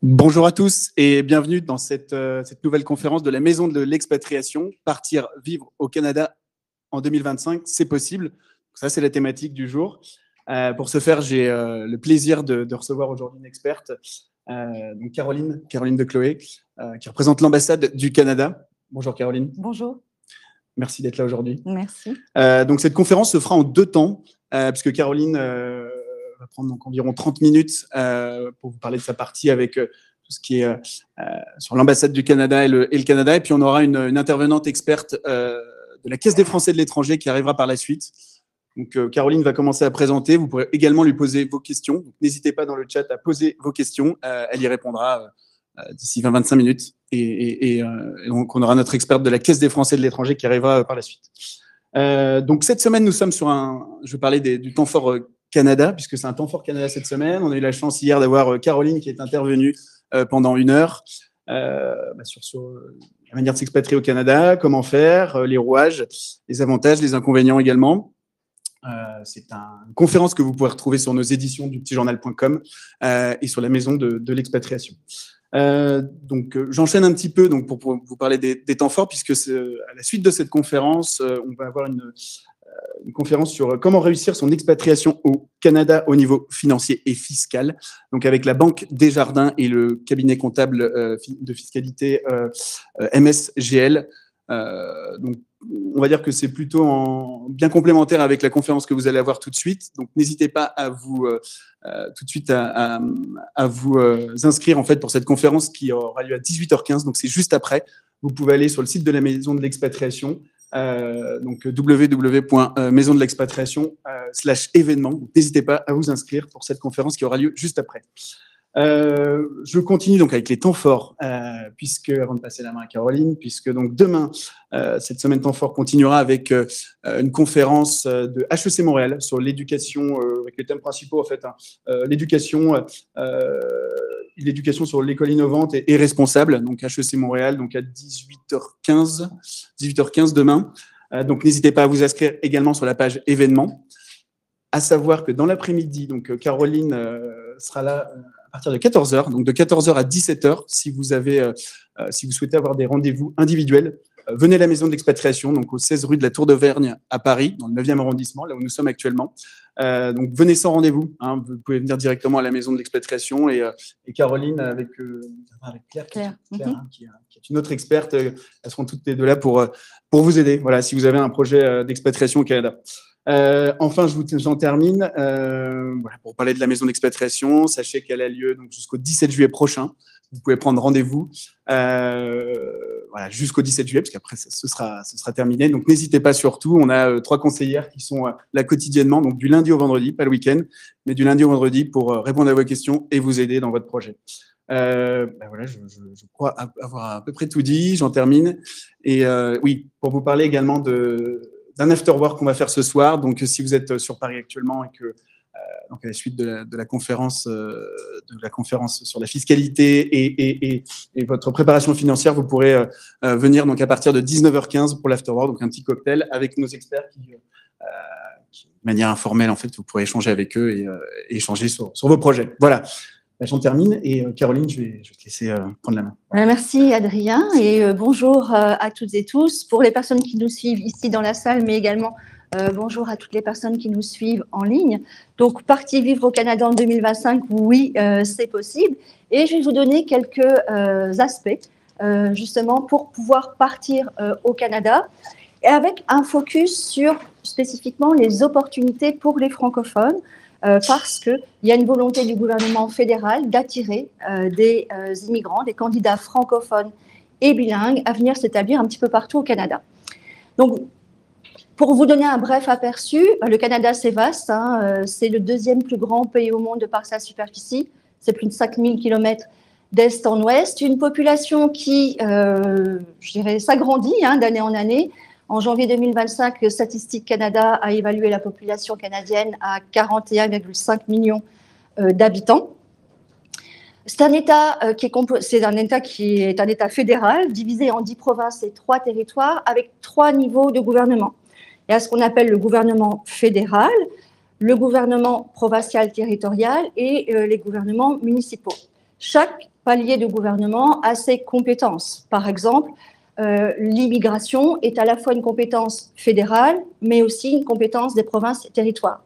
Bonjour à tous et bienvenue dans cette nouvelle conférence de la Maison de l'Expatriation. Partir vivre au Canada en 2025, c'est possible. Ça, c'est la thématique du jour. Pour ce faire, j'ai le plaisir de recevoir aujourd'hui une experte, donc Caroline de Chloé, qui représente l'ambassade du Canada. Bonjour Caroline. Bonjour. Merci d'être là aujourd'hui. Merci. Donc cette conférence se fera en 2 temps, puisque Caroline va prendre donc environ 30 minutes pour vous parler de sa partie avec tout ce qui est sur l'ambassade du Canada et le Canada. Et puis on aura une intervenante experte de la Caisse des Français de l'étranger qui arrivera par la suite. Donc Caroline va commencer à présenter. Vous pourrez également lui poser vos questions. N'hésitez pas dans le chat à poser vos questions. Elle y répondra d'ici 20-25 minutes. Et donc on aura notre experte de la Caisse des Français de l'étranger qui arrivera par la suite. Donc cette semaine, nous sommes sur je vais parler du temps fort Canada, puisque c'est un temps fort Canada cette semaine. On a eu la chance hier d'avoir Caroline qui est intervenue pendant 1 heure sur la manière de s'expatrier au Canada, comment faire, les rouages, les avantages, les inconvénients également. C'est une conférence que vous pouvez retrouver sur nos éditions du petitjournal.com et sur la maison de l'expatriation. Donc j'enchaîne un petit peu donc pour vous parler des temps forts, puisque à la suite de cette conférence, on va avoir une conférence sur comment réussir son expatriation au Canada au niveau financier et fiscal, donc avec la Banque Desjardins et le cabinet comptable de fiscalité MSGL. Donc, on va dire que c'est plutôt bien complémentaire avec la conférence que vous allez avoir tout de suite. Donc, n'hésitez pas à vous tout de suite à vous inscrire en fait pour cette conférence qui aura lieu à 18h15. Donc, c'est juste après. Vous pouvez aller sur le site de la Maison de l'Expatriation, donc www.maisondelexpatriation/événements. N'hésitez pas à vous inscrire pour cette conférence qui aura lieu juste après. Je continue donc avec les temps forts, puisque avant de passer la main à Caroline, puisque donc demain, cette semaine temps fort continuera avec une conférence de HEC Montréal sur l'éducation, avec les thèmes principaux en fait, l'éducation sur l'école innovante et responsable, donc HEC Montréal, donc à 18h15 demain. Donc n'hésitez pas à vous inscrire également sur la page événements. À savoir que dans l'après-midi, donc Caroline sera là à partir de 14h, donc de 14h à 17h, si vous souhaitez avoir des rendez-vous individuels, venez à la Maison de l'Expatriation, donc au 16 rue de la Tour d'Auvergne à Paris, dans le 9e arrondissement, là où nous sommes actuellement. Donc venez sans rendez-vous, hein, vous pouvez venir directement à la Maison de l'Expatriation et Caroline avec Claire, qui est une autre experte, elles seront toutes les deux là pour vous aider, voilà, si vous avez un projet d'expatriation au Canada. Enfin, j'en termine. Voilà, pour parler de la Maison d'Expatriation, sachez qu'elle a lieu donc jusqu'au 17 juillet prochain. Vous pouvez prendre rendez-vous voilà, jusqu'au 17 juillet, parce qu'après, ce sera terminé. Donc, n'hésitez pas surtout. On a 3 conseillères qui sont là quotidiennement, donc du lundi au vendredi, pas le week-end, mais du lundi au vendredi pour répondre à vos questions et vous aider dans votre projet. Voilà, je crois avoir à peu près tout dit. J'en termine. Et oui, pour vous parler également d'un afterwork qu'on va faire ce soir. Donc, si vous êtes sur Paris actuellement et que donc à la suite de la conférence sur la fiscalité et votre préparation financière, vous pourrez venir donc à partir de 19h15 pour l'afterwork, donc un petit cocktail avec nos experts qui de manière informelle en fait, vous pourrez échanger avec eux et échanger sur vos projets. Voilà. J'en termine et Caroline, je vais te laisser prendre la main. Merci Adrien et bonjour à toutes et tous. Pour les personnes qui nous suivent ici dans la salle, mais également bonjour à toutes les personnes qui nous suivent en ligne. Donc, partir vivre au Canada en 2025, oui, c'est possible. Et je vais vous donner quelques aspects justement pour pouvoir partir au Canada et avec un focus sur spécifiquement les opportunités pour les francophones. Parce qu'il y a une volonté du gouvernement fédéral d'attirer des immigrants, des candidats francophones et bilingues à venir s'établir un petit peu partout au Canada. Donc, pour vous donner un bref aperçu, le Canada, c'est vaste. Hein, c'est le 2e plus grand pays au monde par sa superficie. C'est plus de 5000 km d'est en ouest. Une population qui, je dirais, s'agrandit d'année en année. En janvier 2025, Statistique Canada a évalué la population canadienne à 41,5 millions d'habitants. C'est un État qui est un État fédéral, divisé en 10 provinces et 3 territoires, avec 3 niveaux de gouvernement. Il y a ce qu'on appelle le gouvernement fédéral, le gouvernement provincial territorial et les gouvernements municipaux. chaque palier de gouvernement a ses compétences. Par exemple, l'immigration est à la fois une compétence fédérale, mais aussi une compétence des provinces et territoires.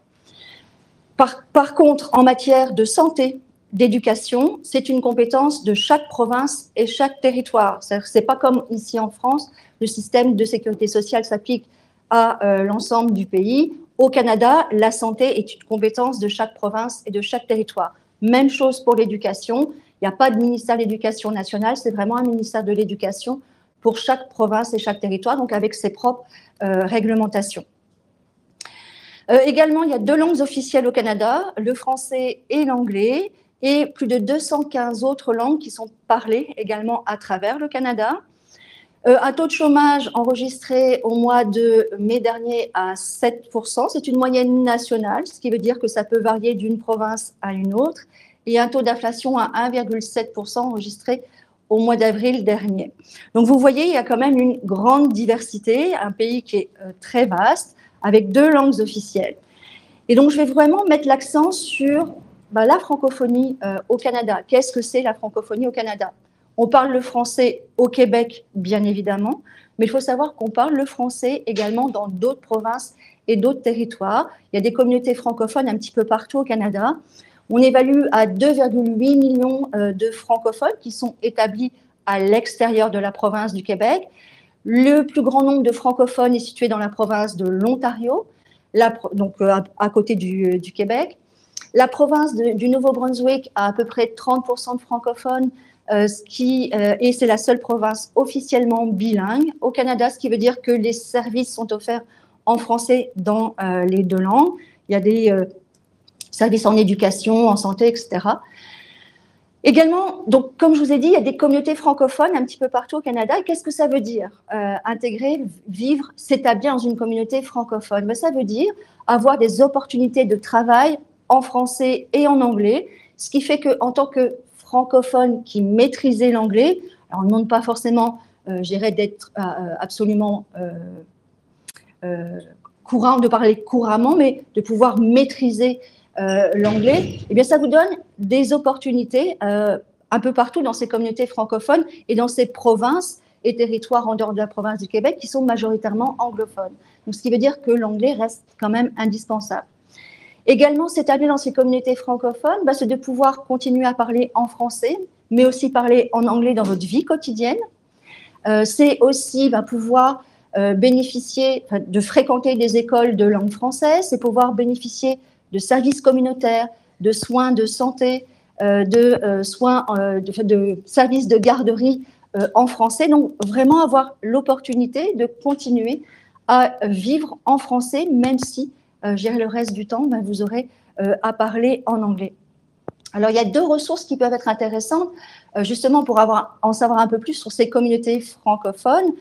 Par contre, en matière de santé, d'éducation, c'est une compétence de chaque province et chaque territoire. Ce n'est pas comme ici en France, le système de sécurité sociale s'applique à l'ensemble du pays. Au Canada, la santé est une compétence de chaque province et de chaque territoire. Même chose pour l'éducation. Il n'y a pas de ministère de l'Éducation nationale, c'est vraiment un ministère de l'Éducation pour chaque province et chaque territoire, donc avec ses propres réglementations. Également, il y a 2 langues officielles au Canada, le français et l'anglais, et plus de 215 autres langues qui sont parlées également à travers le Canada. Un taux de chômage enregistré au mois de mai dernier à 7%, c'est une moyenne nationale, ce qui veut dire que ça peut varier d'une province à une autre, et un taux d'inflation à 1,7% enregistré au mois d'avril dernier. Donc vous voyez, il y a quand même une grande diversité, un pays qui est très vaste, avec 2 langues officielles. Et donc je vais vraiment mettre l'accent sur la francophonie au Canada. Qu'est-ce que c'est la francophonie au Canada? On parle le français au Québec, bien évidemment, mais il faut savoir qu'on parle le français également dans d'autres provinces et d'autres territoires. Il y a des communautés francophones un petit peu partout au Canada. On évalue à 2,8 millions de francophones qui sont établis à l'extérieur de la province du Québec. Le plus grand nombre de francophones est situé dans la province de l'Ontario, donc à côté du Québec. La province du Nouveau-Brunswick a à peu près 30% de francophones, et c'est la seule province officiellement bilingue au Canada, ce qui veut dire que les services sont offerts en français dans les 2 langues. Il y a des services en éducation, en santé, etc. Également, donc, comme je vous ai dit, il y a des communautés francophones un petit peu partout au Canada. Et qu'est-ce que ça veut dire? Intégrer, vivre, s'établir dans une communauté francophone. Ça veut dire avoir des opportunités de travail en français et en anglais, ce qui fait qu'en tant que francophone qui maîtrisait l'anglais, alors on ne demande pas forcément, je dirais, d'être absolument courant, de parler couramment, mais de pouvoir maîtriser l'anglais, eh bien, ça vous donne des opportunités un peu partout dans ces communautés francophones et dans ces provinces et territoires en dehors de la province du Québec qui sont majoritairement anglophones. Donc, ce qui veut dire que l'anglais reste quand même indispensable. Également, s'établir dans ces communautés francophones, c'est de pouvoir continuer à parler en français, mais aussi parler en anglais dans votre vie quotidienne. C'est aussi pouvoir bénéficier, de fréquenter des écoles de langue française, c'est pouvoir bénéficier de services communautaires, de soins de santé, de services de garderie en français. Donc, vraiment avoir l'opportunité de continuer à vivre en français, même si, le reste du temps, vous aurez à parler en anglais. Alors, il y a 2 ressources qui peuvent être intéressantes, justement pour en savoir un peu plus sur ces communautés francophones.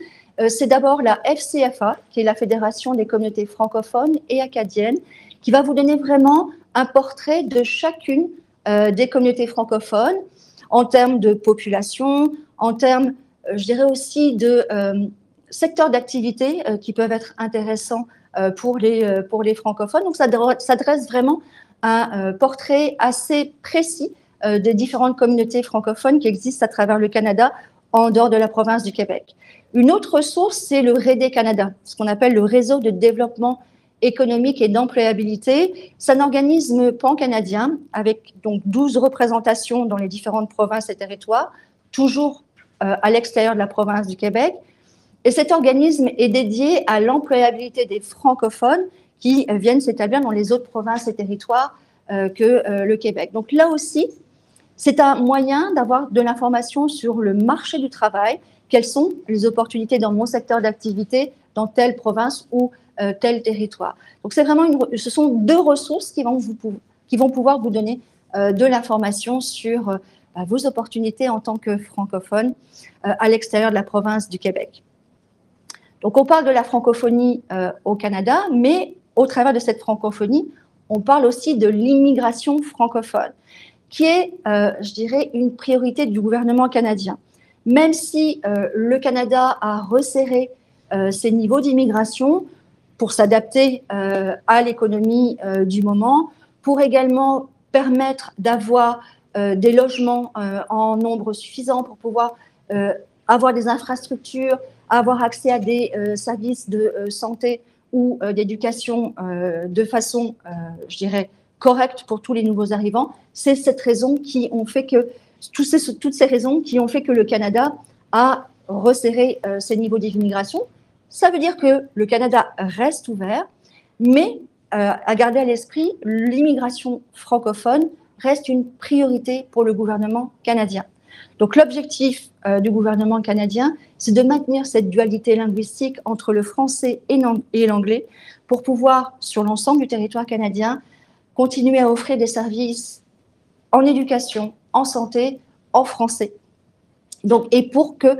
C'est d'abord la FCFA, qui est la Fédération des communautés francophones et acadiennes, qui va vous donner vraiment un portrait de chacune des communautés francophones en termes de population, en termes, je dirais aussi, de secteurs d'activité qui peuvent être intéressants pour les francophones. Donc, ça dresse vraiment un portrait assez précis des différentes communautés francophones qui existent à travers le Canada en dehors de la province du Québec. Une autre ressource, c'est le REDE Canada, ce qu'on appelle le Réseau de développement économique et d'employabilité. C'est un organisme pan-canadien avec donc 12 représentations dans les différentes provinces et territoires, toujours à l'extérieur de la province du Québec. Et cet organisme est dédié à l'employabilité des francophones qui viennent s'établir dans les autres provinces et territoires que le Québec. Donc là aussi, c'est un moyen d'avoir de l'information sur le marché du travail, quelles sont les opportunités dans mon secteur d'activité, dans telle province ou tel territoire. Donc, c'est vraiment ce sont 2 ressources qui vont pouvoir vous donner de l'information sur vos opportunités en tant que francophone à l'extérieur de la province du Québec. Donc, on parle de la francophonie au Canada, mais au travers de cette francophonie, on parle aussi de l'immigration francophone, qui est, je dirais, une priorité du gouvernement canadien. Même si le Canada a resserré ses niveaux d'immigration pour s'adapter à l'économie du moment, pour également permettre d'avoir des logements en nombre suffisant, pour pouvoir avoir des infrastructures, avoir accès à des services de santé ou d'éducation de façon, je dirais, correcte pour tous les nouveaux arrivants. C'est cette raison qui ont fait que, toutes ces raisons qui ont fait que le Canada a resserré ses niveaux d'immigration. Ça veut dire que le Canada reste ouvert, mais à garder à l'esprit, l'immigration francophone reste une priorité pour le gouvernement canadien. Donc l'objectif du gouvernement canadien, c'est de maintenir cette dualité linguistique entre le français et l'anglais pour pouvoir, sur l'ensemble du territoire canadien, continuer à offrir des services en éducation, en santé, en français. Donc, et pour que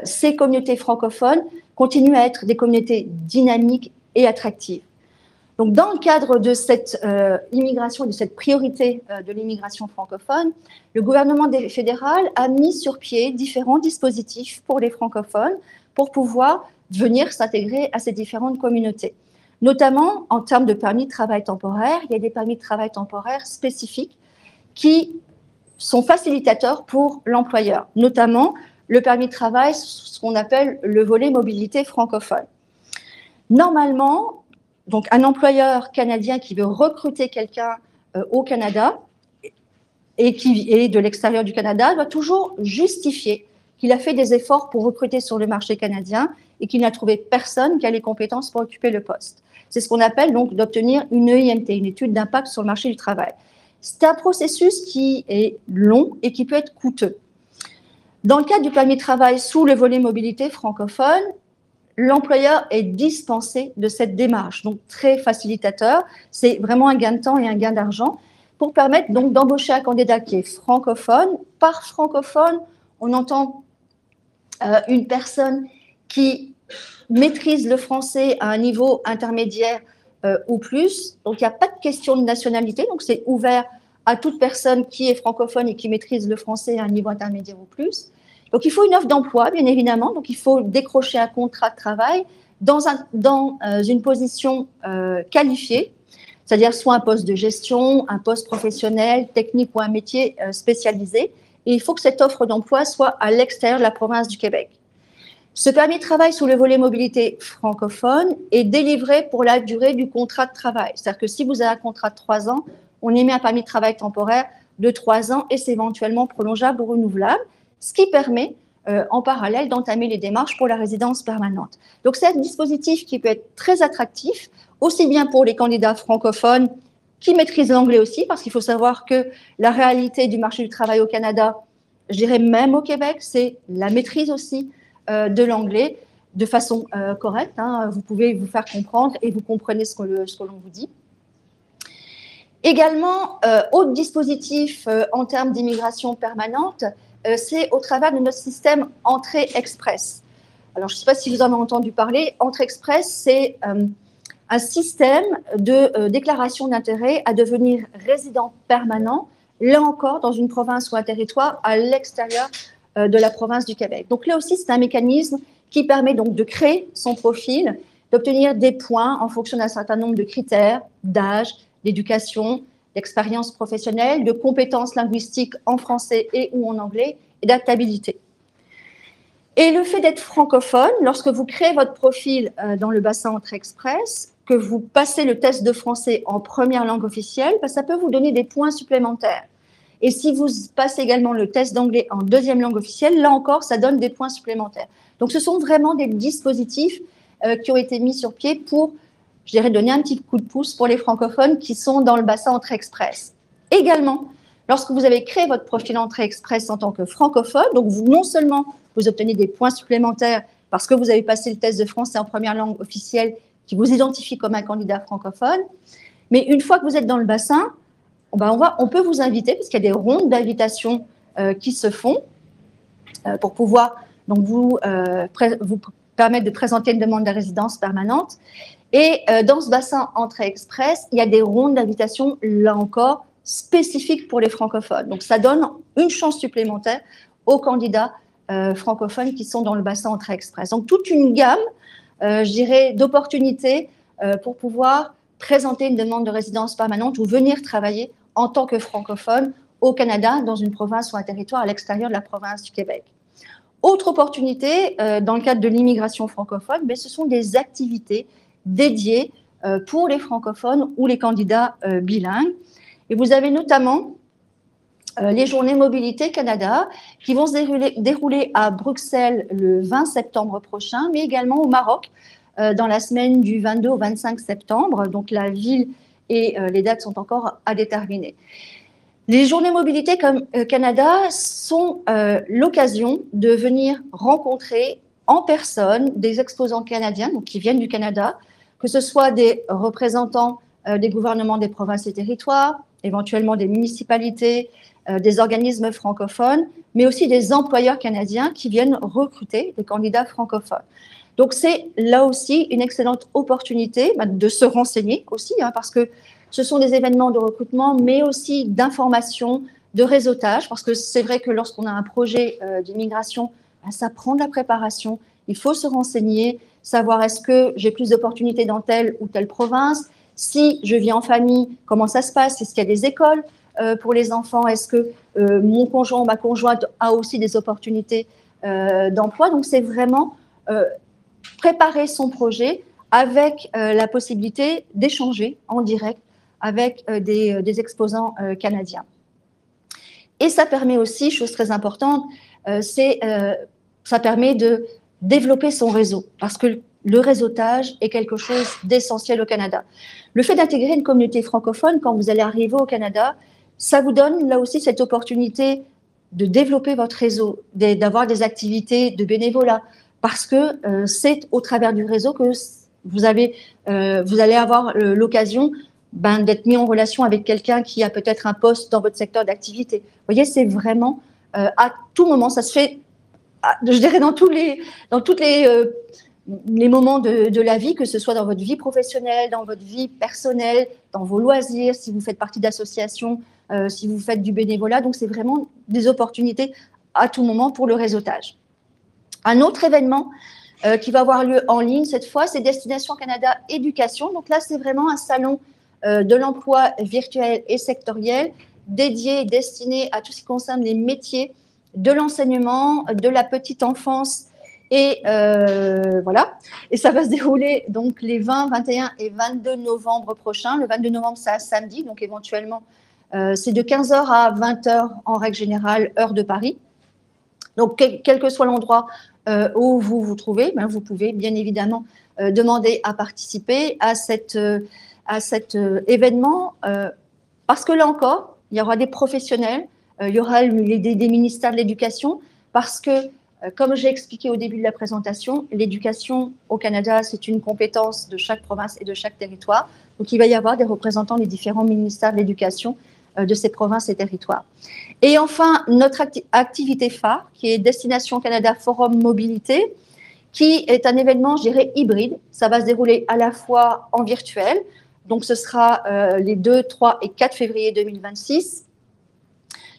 ces communautés francophones continuent à être des communautés dynamiques et attractives. Donc, dans le cadre de cette immigration, de cette priorité de l'immigration francophone, le gouvernement fédéral a mis sur pied différents dispositifs pour les francophones pour pouvoir venir s'intégrer à ces différentes communautés. Notamment, en termes de permis de travail temporaire, il y a des permis de travail temporaire spécifiques qui sont facilitateurs pour l'employeur, notamment le permis de travail, ce qu'on appelle le volet mobilité francophone. Normalement, donc un employeur canadien qui veut recruter quelqu'un au Canada et qui est de l'extérieur du Canada doit toujours justifier qu'il a fait des efforts pour recruter sur le marché canadien et qu'il n'a trouvé personne qui a les compétences pour occuper le poste. C'est ce qu'on appelle donc d'obtenir une EIMT, une étude d'impact sur le marché du travail. C'est un processus qui est long et qui peut être coûteux. Dans le cadre du permis de travail sous le volet mobilité francophone, l'employeur est dispensé de cette démarche, donc très facilitateur. C'est vraiment un gain de temps et un gain d'argent pour permettre donc d'embaucher un candidat qui est francophone. Par francophone, on entend une personne qui maîtrise le français à un niveau intermédiaire ou plus. Donc, il n'y a pas de question de nationalité. Donc, c'est ouvert à toute personne qui est francophone et qui maîtrise le français à un niveau intermédiaire ou plus. Donc, il faut une offre d'emploi, bien évidemment. Donc, il faut décrocher un contrat de travail dans une position qualifiée, c'est-à-dire soit un poste de gestion, un poste professionnel, technique ou un métier spécialisé. Et il faut que cette offre d'emploi soit à l'extérieur de la province du Québec. Ce permis de travail sous le volet mobilité francophone est délivré pour la durée du contrat de travail. C'est-à-dire que si vous avez un contrat de 3 ans, on émet un permis de travail temporaire de 3 ans et c'est éventuellement prolongeable ou renouvelable, ce qui permet en parallèle d'entamer les démarches pour la résidence permanente. Donc c'est un dispositif qui peut être très attractif, aussi bien pour les candidats francophones qui maîtrisent l'anglais aussi, parce qu'il faut savoir que la réalité du marché du travail au Canada, je dirais même au Québec, c'est la maîtrise aussi de l'anglais de façon correcte. Vous pouvez vous faire comprendre et vous comprenez ce que l'on vous dit. Également, autre dispositif en termes d'immigration permanente, c'est au travers de notre système Entrée Express. Alors, je ne sais pas si vous en avez entendu parler. Entrée Express, c'est un système de déclaration d'intérêt à devenir résident permanent, là encore, dans une province ou un territoire à l'extérieur de la province du Québec. Donc là aussi, c'est un mécanisme qui permet donc de créer son profil, d'obtenir des points en fonction d'un certain nombre de critères, d'âge, d'éducation, d'expérience professionnelle, de compétences linguistiques en français et ou en anglais et d'adaptabilité. Et le fait d'être francophone, lorsque vous créez votre profil dans le bassin Entrée Express, que vous passez le test de français en première langue officielle, ça peut vous donner des points supplémentaires. Et si vous passez également le test d'anglais en deuxième langue officielle, là encore, ça donne des points supplémentaires. Donc, ce sont vraiment des dispositifs qui ont été mis sur pied pour, je dirais, donner un petit coup de pouce pour les francophones qui sont dans le bassin Entrée Express. Également, lorsque vous avez créé votre profil Entrée Express en tant que francophone, donc vous, non seulement vous obtenez des points supplémentaires parce que vous avez passé le test de français en première langue officielle qui vous identifie comme un candidat francophone, mais une fois que vous êtes dans le bassin, on peut vous inviter, parce qu'il y a des rondes d'invitation qui se font pour pouvoir donc, vous permettre de présenter une demande de résidence permanente. Et dans ce bassin Entrée Express, il y a des rondes d'invitation, là encore, spécifiques pour les francophones. Donc, ça donne une chance supplémentaire aux candidats francophones qui sont dans le bassin Entrée Express. Donc, toute une gamme, je dirais, d'opportunités pour pouvoir présenter une demande de résidence permanente ou venir travailler en tant que francophone au Canada, dans une province ou un territoire à l'extérieur de la province du Québec. Autre opportunité, dans le cadre de l'immigration francophone, ce sont des activités dédiées pour les francophones ou les candidats bilingues. Et vous avez notamment les journées Mobilité Canada qui vont se dérouler à Bruxelles le 20 septembre prochain, mais également au Maroc dans la semaine du 22 au 25 septembre. Donc la ville et les dates sont encore à déterminer. Les journées Mobilité Canada sont l'occasion de venir rencontrer en personne des exposants canadiens, donc qui viennent du Canada, que ce soit des représentants des gouvernements des provinces et territoires, éventuellement des municipalités, des organismes francophones, mais aussi des employeurs canadiens qui viennent recruter des candidats francophones. Donc c'est là aussi une excellente opportunité de se renseigner aussi, parce que ce sont des événements de recrutement, mais aussi d'information, de réseautage, parce que c'est vrai que lorsqu'on a un projet d'immigration, ça prend de la préparation. Il faut se renseigner, savoir est-ce que j'ai plus d'opportunités dans telle ou telle province. Si je vis en famille, comment ça se passe? Est-ce qu'il y a des écoles pour les enfants? Est-ce que mon conjoint ou ma conjointe a aussi des opportunités d'emploi? Donc, c'est vraiment préparer son projet avec la possibilité d'échanger en direct avec des exposants canadiens. Et ça permet aussi, chose très importante, ça permet de développer son réseau, parce que le réseautage est quelque chose d'essentiel au Canada. Le fait d'intégrer une communauté francophone, quand vous allez arriver au Canada, ça vous donne là aussi cette opportunité de développer votre réseau, d'avoir des activités de bénévolat, parce que c'est au travers du réseau que vous allez avoir l'occasion d'être mis en relation avec quelqu'un qui a peut-être un poste dans votre secteur d'activité. Vous voyez, c'est vraiment à tout moment, ça se fait, je dirais, dans tous les moments de la vie, que ce soit dans votre vie professionnelle, dans votre vie personnelle, dans vos loisirs, si vous faites partie d'associations, si vous faites du bénévolat. Donc, c'est vraiment des opportunités à tout moment pour le réseautage. Un autre événement qui va avoir lieu en ligne cette fois, c'est Destination Canada Éducation. Donc là, c'est vraiment un salon de l'emploi virtuel et sectoriel dédié et destiné à tout ce qui concerne les métiers de l'enseignement, de la petite enfance. Et voilà. Et ça va se dérouler donc les 20, 21 et 22 novembre prochains. Le 22 novembre, c'est un samedi, donc éventuellement, c'est de 15h à 20h en règle générale, heure de Paris. Donc, quel que soit l'endroit où vous vous trouvez, vous pouvez bien évidemment demander à participer à cet événement parce que là encore, il y aura des professionnels, il y aura des ministères de l'Éducation parce que, comme j'ai expliqué au début de la présentation, l'éducation au Canada, c'est une compétence de chaque province et de chaque territoire. Donc, il va y avoir des représentants des différents ministères de l'Éducation de ces provinces et territoires. Et enfin, notre activité phare, qui est Destination Canada Forum Mobilité, qui est un événement, je dirais, hybride. Ça va se dérouler à la fois en virtuel, donc ce sera les 2, 3 et 4 février 2026.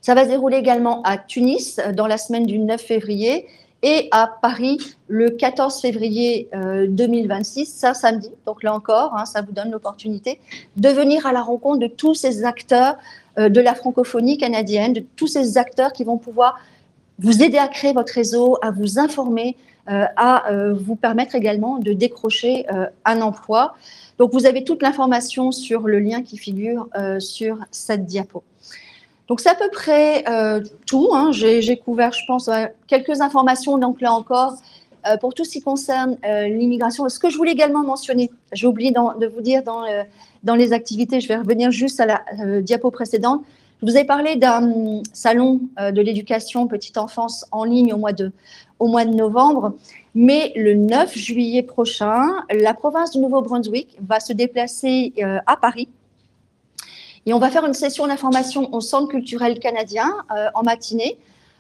Ça va se dérouler également à Tunis dans la semaine du 9 février et à Paris le 14 février 2026, ça samedi. Donc là encore, ça vous donne l'opportunité de venir à la rencontre de tous ces acteurs de la francophonie canadienne, de tous ces acteurs qui vont pouvoir vous aider à créer votre réseau, à vous informer, à vous permettre également de décrocher un emploi. Donc, vous avez toute l'information sur le lien qui figure sur cette diapo. Donc, c'est à peu près tout. J'ai couvert, je pense, quelques informations. Donc, là encore, pour tout ce qui concerne l'immigration. Ce que je voulais également mentionner, j'ai oublié de vous dire dans les activités, je vais revenir juste à la diapo précédente. Je vous ai parlé d'un salon de l'éducation petite enfance en ligne au mois de novembre. Mais le 9 juillet prochain, la province du Nouveau-Brunswick va se déplacer à Paris. Et on va faire une session d'information au Centre culturel canadien en matinée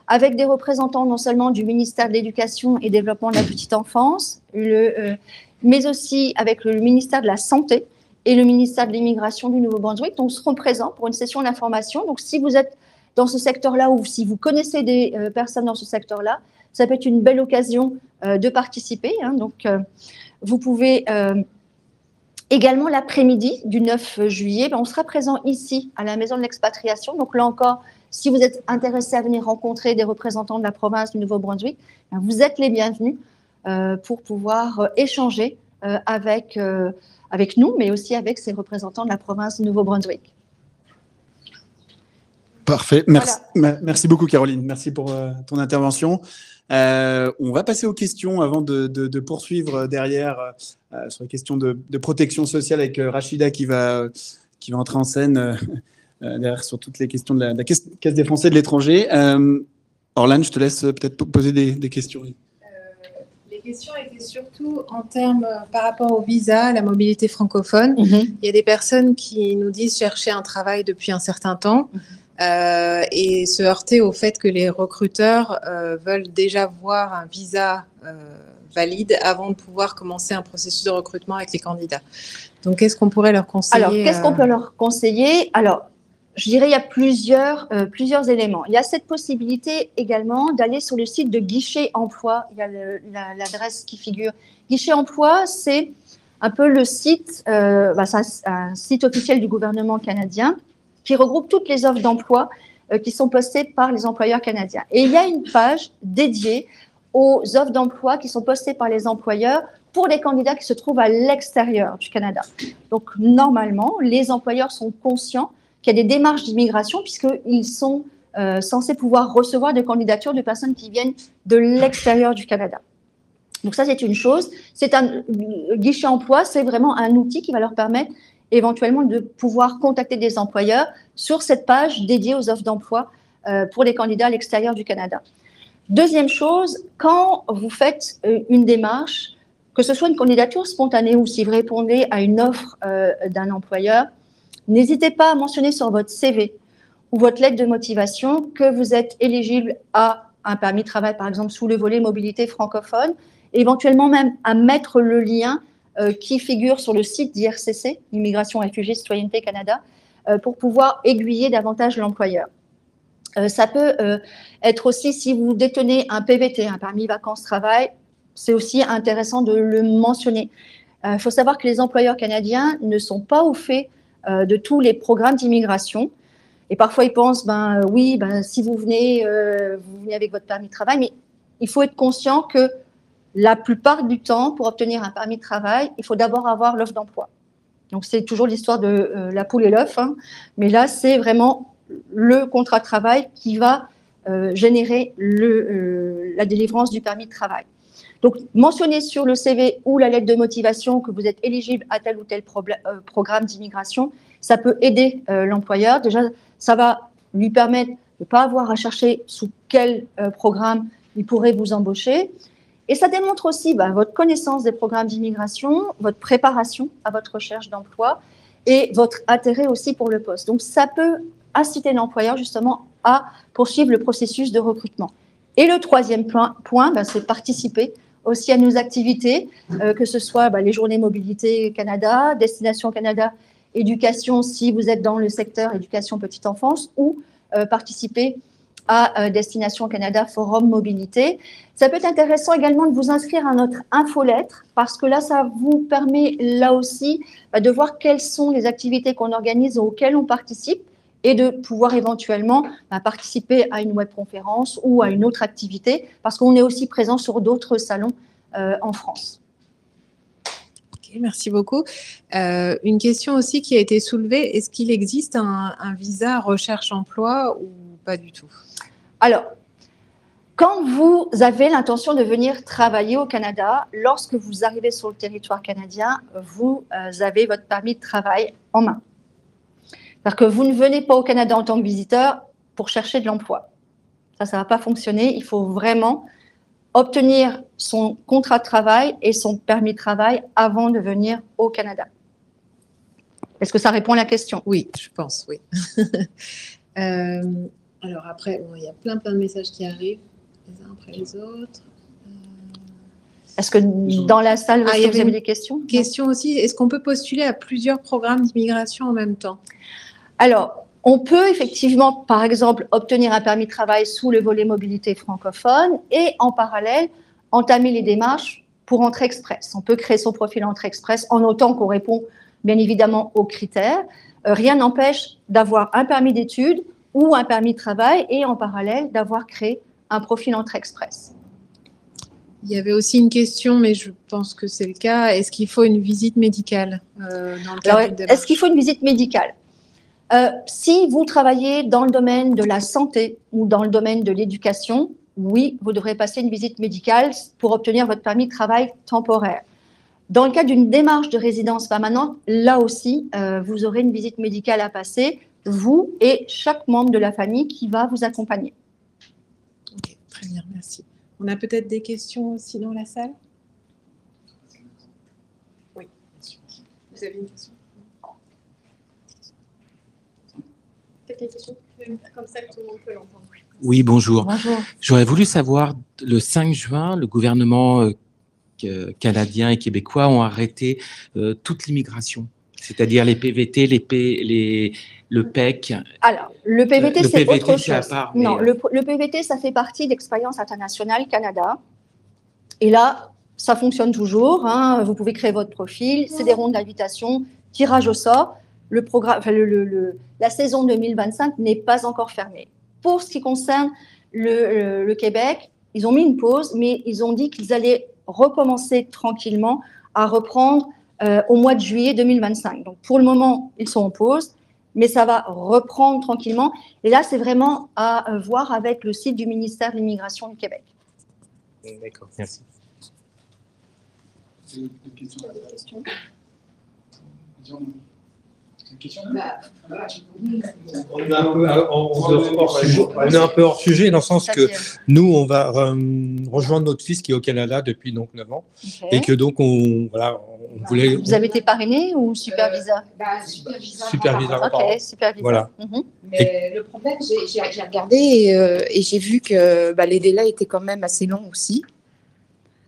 avec des représentants non seulement du ministère de l'Éducation et Développement de la petite enfance, mais aussi avec le ministère de la Santé et le ministère de l'Immigration du Nouveau-Brunswick. Donc, seront présents pour une session d'information. Donc, si vous êtes dans ce secteur-là ou si vous connaissez des personnes dans ce secteur-là, ça peut être une belle occasion de participer. Donc, vous pouvez Également, l'après-midi du 9 juillet, on sera présent ici, à la Maison de l'Expatriation. Donc là encore, si vous êtes intéressé à venir rencontrer des représentants de la province du Nouveau-Brunswick, vous êtes les bienvenus pour pouvoir échanger avec nous, mais aussi avec ces représentants de la province du Nouveau-Brunswick. Parfait. Merci beaucoup, Caroline. Merci pour ton intervention. On va passer aux questions avant de poursuivre derrière sur les questions de protection sociale avec Rachida qui va entrer en scène derrière sur toutes les questions de la Caisse des Français de l'étranger. Orlane, je te laisse peut-être poser des questions. Les questions étaient surtout en termes par rapport au visa, la mobilité francophone. Il y a des personnes qui nous disent chercher un travail depuis un certain temps. Et se heurter au fait que les recruteurs veulent déjà voir un visa valide avant de pouvoir commencer un processus de recrutement avec les candidats. Donc, qu'est-ce qu'on pourrait leur conseiller? Alors, qu'est-ce qu'on peut leur conseiller? Alors, je dirais il y a plusieurs éléments. Il y a cette possibilité également d'aller sur le site de Guichet Emploi. Il y a l'adresse qui figure. Guichet Emploi, c'est un peu le site, c'est un site officiel du gouvernement canadien qui regroupe toutes les offres d'emploi qui sont postées par les employeurs canadiens. Et il y a une page dédiée aux offres d'emploi qui sont postées par les employeurs pour les candidats qui se trouvent à l'extérieur du Canada. Donc, normalement, les employeurs sont conscients qu'il y a des démarches d'immigration puisqu'ils sont censés pouvoir recevoir des candidatures de personnes qui viennent de l'extérieur du Canada. Donc, ça, c'est une chose. C'est un guichet emploi, c'est vraiment un outil qui va leur permettre éventuellement de pouvoir contacter des employeurs sur cette page dédiée aux offres d'emploi pour les candidats à l'extérieur du Canada. Deuxième chose, quand vous faites une démarche, que ce soit une candidature spontanée ou si vous répondez à une offre d'un employeur, n'hésitez pas à mentionner sur votre CV ou votre lettre de motivation que vous êtes éligible à un permis de travail, par exemple, sous le volet mobilité francophone, et éventuellement même à mettre le lien qui figure sur le site d'IRCC, Immigration, Réfugiés, Citoyenneté Canada, pour pouvoir aiguiller davantage l'employeur. Ça peut être aussi, si vous détenez un PVT, un permis vacances-travail, c'est aussi intéressant de le mentionner. Il faut savoir que les employeurs canadiens ne sont pas au fait de tous les programmes d'immigration. Et parfois, ils pensent, si vous venez avec votre permis de travail, mais il faut être conscient que la plupart du temps, pour obtenir un permis de travail, il faut d'abord avoir l'offre d'emploi. Donc, c'est toujours l'histoire de la poule et l'œuf, hein, mais là, c'est vraiment le contrat de travail qui va générer la délivrance du permis de travail. Donc, mentionnez sur le CV ou la lettre de motivation que vous êtes éligible à tel ou tel programme d'immigration. Ça peut aider l'employeur. Déjà, ça va lui permettre de ne pas avoir à chercher sous quel programme il pourrait vous embaucher. Et ça démontre aussi votre connaissance des programmes d'immigration, votre préparation à votre recherche d'emploi et votre intérêt aussi pour le poste. Donc, ça peut inciter l'employeur justement à poursuivre le processus de recrutement. Et le troisième point, c'est participer aussi à nos activités, que ce soit les journées Mobilité Canada, Destination Canada, éducation si vous êtes dans le secteur éducation petite enfance ou participer à Destination Canada Forum Mobilité. Ça peut être intéressant également de vous inscrire à notre infolettre parce que là, ça vous permet là aussi de voir quelles sont les activités qu'on organise auxquelles on participe et de pouvoir éventuellement participer à une webconférence ou à une autre activité parce qu'on est aussi présent sur d'autres salons en France. Ok, merci beaucoup. Une question aussi qui a été soulevée, est-ce qu'il existe un visa recherche-emploi ou pas du tout? Alors, quand vous avez l'intention de venir travailler au Canada, lorsque vous arrivez sur le territoire canadien, vous avez votre permis de travail en main. C'est-à-dire que vous ne venez pas au Canada en tant que visiteur pour chercher de l'emploi. Ça ne va pas fonctionner. Il faut vraiment obtenir son contrat de travail et son permis de travail avant de venir au Canada. Est-ce que ça répond à la question? Oui, je pense, oui. Alors après, il y a plein de messages qui arrivent, les uns après les autres. Est-ce que dans la salle, vous avez des questions? Question aussi, est-ce qu'on peut postuler à plusieurs programmes d'immigration en même temps? Alors, on peut effectivement, par exemple, obtenir un permis de travail sous le volet mobilité francophone et en parallèle, entamer les démarches pour Entrée Express. On peut créer son profil Entrée Express en autant qu'on répond bien évidemment aux critères. Rien n'empêche d'avoir un permis d'études ou un permis de travail et en parallèle d'avoir créé un profil entrée express. Il y avait aussi une question, mais je pense que c'est le cas. Est-ce qu'il faut une visite médicale dans le cadre d'une démarche ? Est-ce qu'il faut une visite médicale ? Si vous travaillez dans le domaine de la santé ou dans le domaine de l'éducation, oui, vous devrez passer une visite médicale pour obtenir votre permis de travail temporaire. Dans le cas d'une démarche de résidence permanente, là aussi, vous aurez une visite médicale à passer, vous et chaque membre de la famille qui va vous accompagner. Ok, très bien, merci. On a peut-être des questions aussi dans la salle ? Oui, vous avez une question ? Peut-être une question comme ça que tout le monde peut l'entendre. Oui, bonjour. Bonjour. J'aurais voulu savoir, le 5 juin, le gouvernement canadien et québécois ont arrêté toute l'immigration, c'est-à-dire les PVT, le PEC. Alors, le PVT, le c'est PVT, autre c'est à chose. part, Non, mais, le PVT, ça fait partie d'Expérience internationale Canada. Et là, ça fonctionne toujours. Hein. Vous pouvez créer votre profil, c'est des rondes d'invitation, tirage au sort. Le programme, enfin, la saison 2025 n'est pas encore fermée. Pour ce qui concerne le Québec, ils ont mis une pause, mais ils ont dit qu'ils allaient recommencer tranquillement à reprendre au mois de juillet 2025. Donc, pour le moment, ils sont en pause, mais ça va reprendre tranquillement. Et là, c'est vraiment à voir avec le site du ministère de l'Immigration du Québec. D'accord, merci. On est un peu hors sujet dans le sens que nous, on va rejoindre notre fils qui est au Canada depuis donc 9 ans. Okay. Et que donc, on voulait… Vous avez été parrainé ou super visa? Super visa. Ok, super visa. Voilà. Mais le problème, j'ai regardé et j'ai vu que les délais étaient quand même assez longs aussi.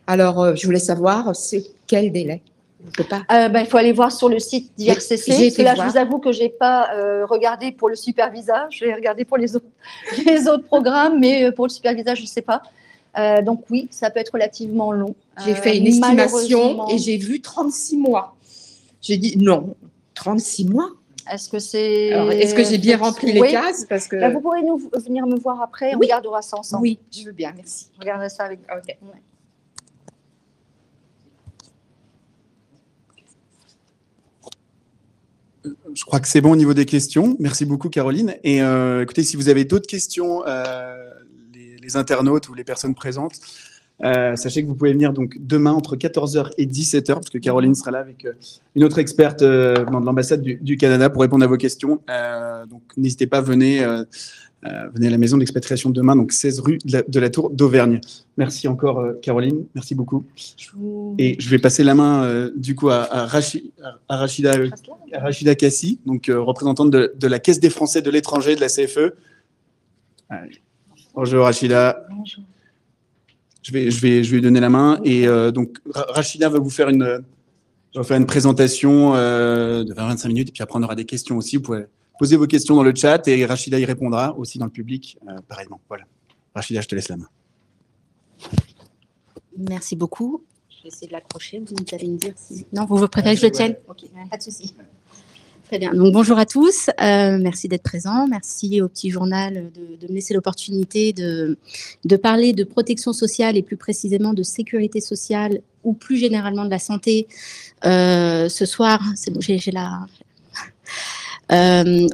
Alors, je voulais savoir, c'est quel délai? Je peux pas. Il faut aller voir sur le site d'IRCC. Parce que là, je vous avoue que je n'ai pas regardé pour le super visa. Je vais regarder pour les autres programmes, mais pour le super visa, je ne sais pas. Donc oui, ça peut être relativement long. J'ai fait une estimation et j'ai vu 36 mois. J'ai dit non, 36 mois. Est-ce que c'est… Est-ce que j'ai bien rempli les cases? Parce que… vous pourrez venir me voir après, on regardera ça ensemble. Oui, je veux bien, merci. On regardera ça avec vous. Okay. Ouais. Je crois que c'est bon au niveau des questions. Merci beaucoup, Caroline. Et écoutez, si vous avez d'autres questions, les internautes ou les personnes présentes, sachez que vous pouvez venir donc demain entre 14h et 17h, parce que Caroline sera là avec une autre experte de l'ambassade du Canada pour répondre à vos questions. Donc n'hésitez pas, venez à la maison d'expatriation demain, donc 16 rue de la Tour d'Auvergne. Merci encore, Caroline. Merci beaucoup. Et je vais passer la main du coup à Rachida Kassi, donc représentante de la Caisse des Français de l'étranger de la CFE. Allez. Bonjour Rachida. Bonjour. Je vais lui donner la main et donc Rachida va vous faire une présentation de 20-25 minutes et puis après on aura des questions aussi. Vous pouvez poser vos questions dans le chat et Rachida y répondra aussi dans le public pareillement. Voilà. Rachida, je te laisse la main. Merci beaucoup. Je vais essayer de l'accrocher. Vous allez me dire si… Non, vous préférez que je le tienne? Ok, pas de souci. Très bien. Donc, bonjour à tous. Merci d'être présents. Merci au Petit Journal de me laisser l'opportunité de parler de protection sociale et plus précisément de sécurité sociale ou plus généralement de la santé. Ce soir, c'est bon, j'ai la…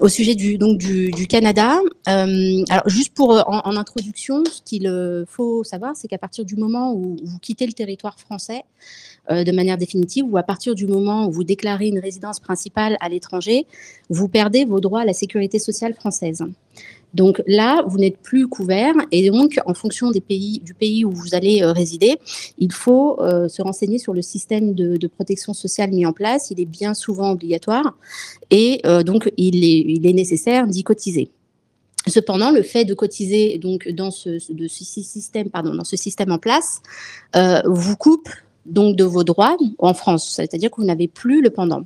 au sujet du Canada. Alors, juste en introduction, ce qu'il faut savoir, c'est qu'à partir du moment où vous quittez le territoire français de manière définitive, ou à partir du moment où vous déclarez une résidence principale à l'étranger, vous perdez vos droits à la sécurité sociale française. Donc là, vous n'êtes plus couvert et donc, en fonction du pays où vous allez résider, il faut se renseigner sur le système de protection sociale mis en place. Il est bien souvent obligatoire et donc il est nécessaire d'y cotiser. Cependant, le fait de cotiser donc dans ce système en place vous coupe donc de vos droits en France, c'est-à-dire que vous n'avez plus le pendant.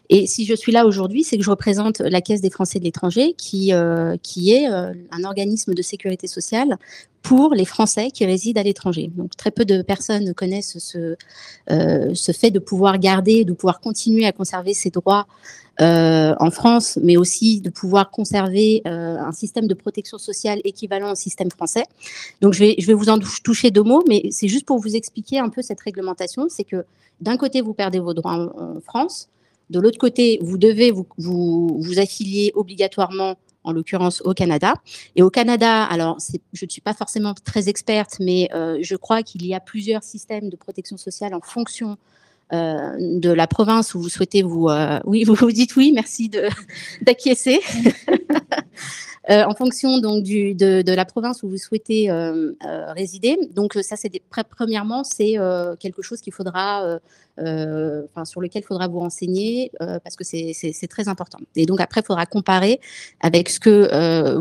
Et si je suis là aujourd'hui, c'est que je représente la Caisse des Français de l'étranger, qui est un organisme de sécurité sociale pour les Français qui résident à l'étranger. Donc, très peu de personnes connaissent ce fait de pouvoir garder, de pouvoir continuer à conserver ses droits en France, mais aussi de pouvoir conserver un système de protection sociale équivalent au système français. Donc, je vais vous en toucher 2 mots, mais c'est juste pour vous expliquer un peu cette réglementation. C'est que d'un côté, vous perdez vos droits en France. De l'autre côté, vous devez vous affilier obligatoirement, en l'occurrence au Canada. Et au Canada, alors je ne suis pas forcément très experte, mais je crois qu'il y a plusieurs systèmes de protection sociale en fonction de la province où vous souhaitez oui, vous dites oui, merci d'acquiescer. En fonction donc de la province où vous souhaitez résider. Donc ça, premièrement, c'est quelque chose qu'il faudra, sur lequel il faudra vous renseigner parce que c'est très important. Et donc après, il faudra comparer avec ce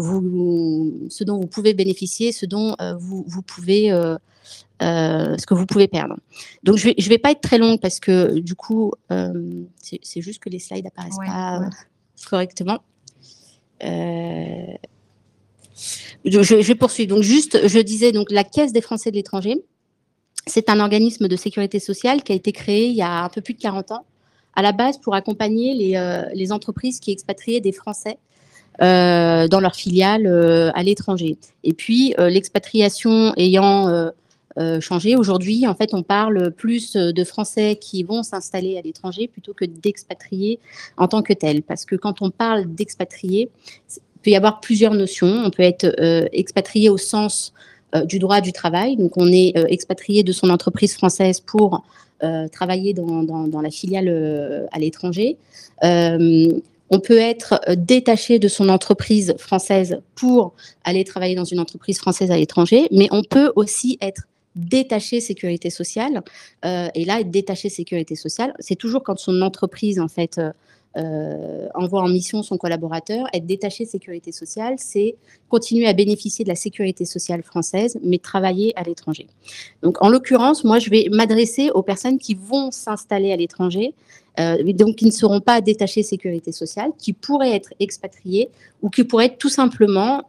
dont vous pouvez bénéficier, ce dont vous pouvez ce que vous pouvez perdre. Donc je vais pas être très longue parce que du coup, c'est juste que les slides n'apparaissent pas correctement. Je vais poursuivre. Donc je disais donc la Caisse des Français de l'étranger, c'est un organisme de sécurité sociale qui a été créé il y a un peu plus de 40 ans, à la base pour accompagner les entreprises qui expatriaient des Français dans leurs filiales à l'étranger. Et puis l'expatriation ayant changé, aujourd'hui, en fait, on parle plus de Français qui vont s'installer à l'étranger plutôt que d'expatriés en tant que tels. Parce que quand on parle d'expatriés, il peut y avoir plusieurs notions. On peut être expatrié au sens du droit du travail. Donc, on est expatrié de son entreprise française pour travailler dans la filiale à l'étranger. On peut être détaché de son entreprise française pour aller travailler dans une entreprise française à l'étranger, mais on peut aussi être détaché sécurité sociale. Et là, être détaché sécurité sociale, c'est toujours quand son entreprise, en fait, envoie en mission son collaborateur. Être détaché sécurité sociale, c'est continuer à bénéficier de la sécurité sociale française, mais travailler à l'étranger. Donc, en l'occurrence, moi, je vais m'adresser aux personnes qui vont s'installer à l'étranger, donc qui ne seront pas détachées sécurité sociale, qui pourraient être expatriées ou qui pourraient être tout simplement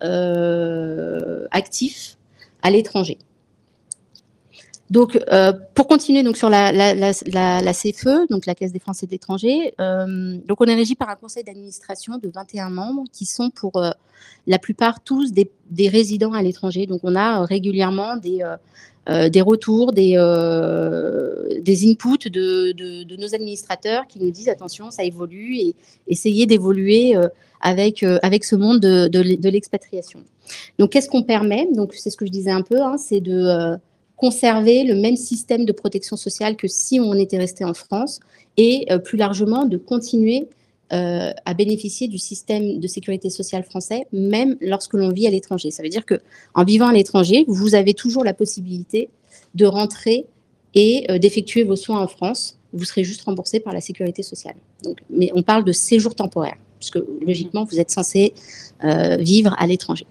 actifs à l'étranger. Donc, pour continuer donc, sur la CFE, donc la Caisse des Français de l'étranger, donc on est régi par un conseil d'administration de 21 membres qui sont pour la plupart tous des résidents à l'étranger. Donc, on a régulièrement des retours, des inputs de nos administrateurs qui nous disent attention, ça évolue et essayez d'évoluer avec ce monde de l'expatriation. Donc, qu'est-ce qu'on permet? Donc, c'est ce que je disais un peu, c'est de conserver le même système de protection sociale que si on était resté en France et plus largement de continuer à bénéficier du système de sécurité sociale français, même lorsque l'on vit à l'étranger. Ça veut dire qu'en vivant à l'étranger, vous avez toujours la possibilité de rentrer et d'effectuer vos soins en France. Vous serez juste remboursé par la sécurité sociale. Donc, mais on parle de séjour temporaire, puisque logiquement, vous êtes censé vivre à l'étranger.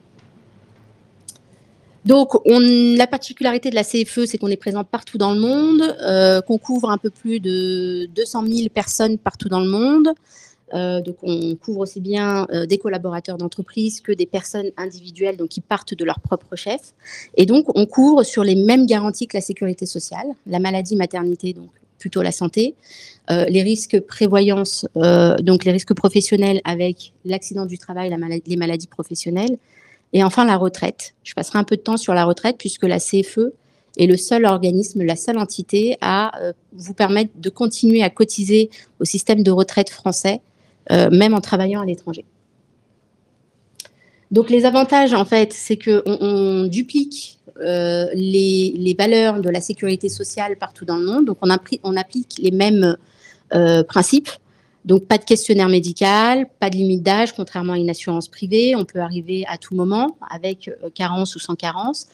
Donc, la particularité de la CFE, c'est qu'on est présent partout dans le monde, qu'on couvre un peu plus de 200 000 personnes partout dans le monde. Donc, on couvre aussi bien des collaborateurs d'entreprise que des personnes individuelles donc, qui partent de leur propre chef. Et donc, on couvre sur les mêmes garanties que la sécurité sociale, la maladie, maternité, donc plutôt la santé, les risques prévoyance, donc les risques professionnels avec l'accident du travail, les maladies professionnelles, et enfin la retraite. Je passerai un peu de temps sur la retraite puisque la CFE est le seul organisme, la seule entité à vous permettre de continuer à cotiser au système de retraite français, même en travaillant à l'étranger. Donc, les avantages, en fait, c'est qu'on duplique les valeurs de la sécurité sociale partout dans le monde. Donc, on applique les mêmes principes. Donc, pas de questionnaire médical, pas de limite d'âge, contrairement à une assurance privée. On peut arriver à tout moment avec carence ou sans carence.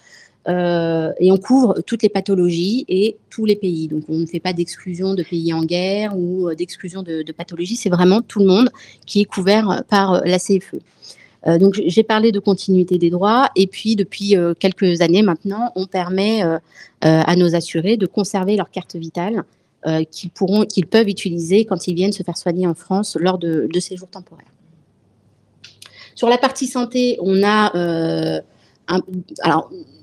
Et on couvre toutes les pathologies et tous les pays. Donc, on ne fait pas d'exclusion de pays en guerre ou d'exclusion de pathologies. C'est vraiment tout le monde qui est couvert par la CFE. Donc, j'ai parlé de continuité des droits. Et puis, depuis quelques années maintenant, on permet à nos assurés de conserver leur carte vitale qu'ils peuvent utiliser quand ils viennent se faire soigner en France lors de séjours temporaires. Sur la partie santé, on a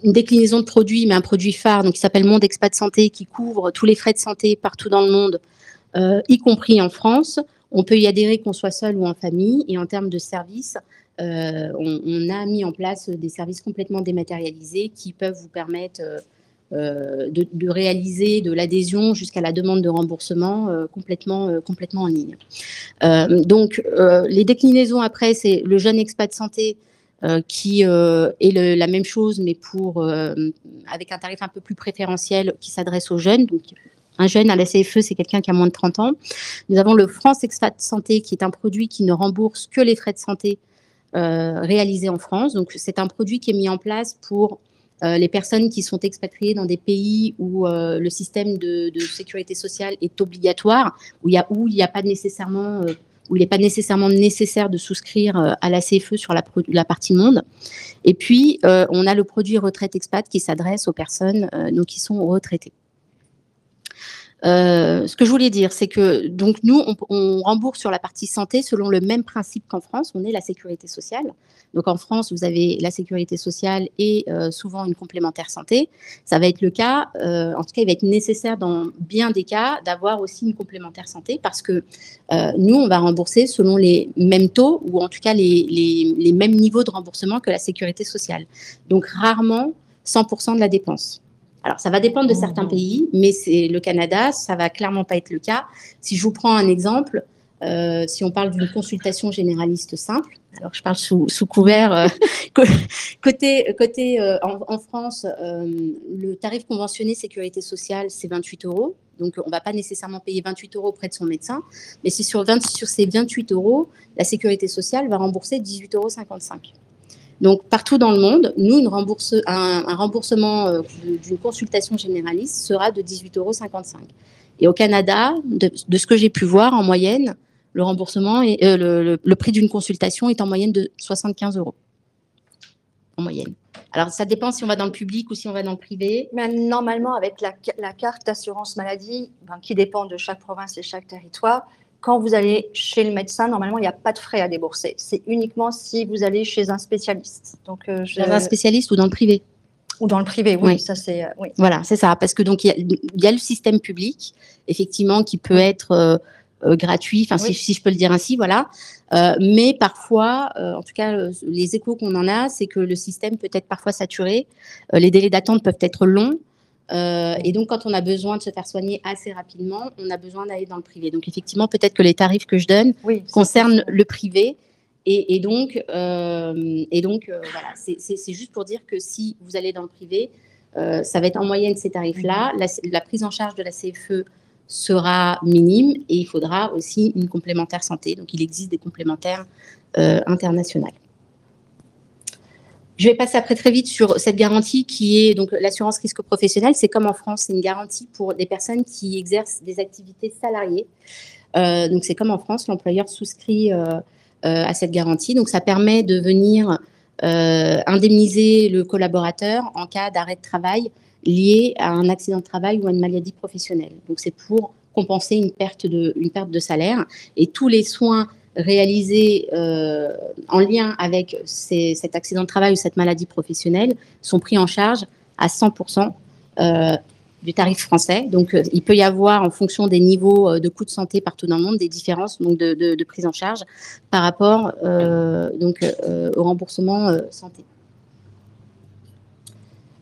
une déclinaison de produits, mais un produit phare donc, qui s'appelle Monde Expat Santé, qui couvre tous les frais de santé partout dans le monde, y compris en France. On peut y adhérer qu'on soit seul ou en famille. Et en termes de services, on a mis en place des services complètement dématérialisés qui peuvent vous permettre de réaliser de l'adhésion jusqu'à la demande de remboursement complètement en ligne. Donc, les déclinaisons après, c'est le jeune expat santé qui est la même chose, mais avec un tarif un peu plus préférentiel qui s'adresse aux jeunes. Donc, un jeune à la CFE, c'est quelqu'un qui a moins de 30 ans. Nous avons le France Expat Santé, qui est un produit qui ne rembourse que les frais de santé réalisés en France. Donc, c'est un produit qui est mis en place pour les personnes qui sont expatriées dans des pays où le système de sécurité sociale est obligatoire, où il n'est pas nécessairement nécessaire de souscrire à la CFE sur la partie monde. Et puis, on a le produit retraite expat qui s'adresse aux personnes qui sont retraitées. Ce que je voulais dire, c'est que donc nous, on rembourse sur la partie santé selon le même principe qu'en France. On est la sécurité sociale. Donc en France, vous avez la sécurité sociale et souvent une complémentaire santé. Ça va être le cas, en tout cas, il va être nécessaire dans bien des cas d'avoir aussi une complémentaire santé parce que nous, on va rembourser selon les mêmes taux ou en tout cas les mêmes niveaux de remboursement que la sécurité sociale. Donc rarement 100% de la dépense. Alors, ça va dépendre de certains pays, mais c'est le Canada, ça va clairement pas être le cas. Si je vous prends un exemple, si on parle d'une consultation généraliste simple, alors je parle sous couvert, en France, le tarif conventionné sécurité sociale, c'est 28 €. Donc, on ne va pas nécessairement payer 28 € auprès de son médecin, mais c'est sur ces 28 €, la sécurité sociale va rembourser 18,55 €. Donc, partout dans le monde, nous, un remboursement d'une consultation généraliste sera de 18,55 €. Et au Canada, de ce que j'ai pu voir, en moyenne, le remboursement, le prix d'une consultation est en moyenne de 75 € en moyenne. Alors, ça dépend si on va dans le public ou si on va dans le privé. Mais normalement, avec la carte d'assurance maladie, qui dépend de chaque province et chaque territoire, quand vous allez chez le médecin, normalement, il n'y a pas de frais à débourser. C'est uniquement si vous allez chez un spécialiste. Donc, dans un spécialiste ou dans le privé. Ou dans le privé, oui. Oui. Ça, c'est, oui. Voilà, c'est ça. Parce que donc il y a le système public, effectivement, qui peut être gratuit, enfin Oui. si je peux le dire ainsi, voilà. Mais parfois, en tout cas, les échos qu'on en a, c'est que le système peut être parfois saturé. Les délais d'attente peuvent être longs. Et donc, quand on a besoin de se faire soigner assez rapidement, on a besoin d'aller dans le privé. Donc, effectivement, peut-être que les tarifs que je donne concernent le privé. Et donc, voilà, c'est juste pour dire que si vous allez dans le privé, ça va être en moyenne ces tarifs-là. La prise en charge de la CFE sera minime et il faudra aussi une complémentaire santé. Donc, il existe des complémentaires internationales. Je vais passer après très vite sur cette garantie qui est donc l'assurance risque professionnel. C'est comme en France, c'est une garantie pour des personnes qui exercent des activités salariées. Donc, c'est comme en France, l'employeur souscrit à cette garantie. Donc, ça permet de venir indemniser le collaborateur en cas d'arrêt de travail lié à un accident de travail ou à une maladie professionnelle. Donc, c'est pour compenser une perte de salaire. Et tous les soins réalisés en lien avec cet accident de travail ou cette maladie professionnelle sont pris en charge à 100% du tarif français. Donc, il peut y avoir, en fonction des niveaux de coûts de santé partout dans le monde, des différences donc, de prise en charge par rapport au remboursement santé.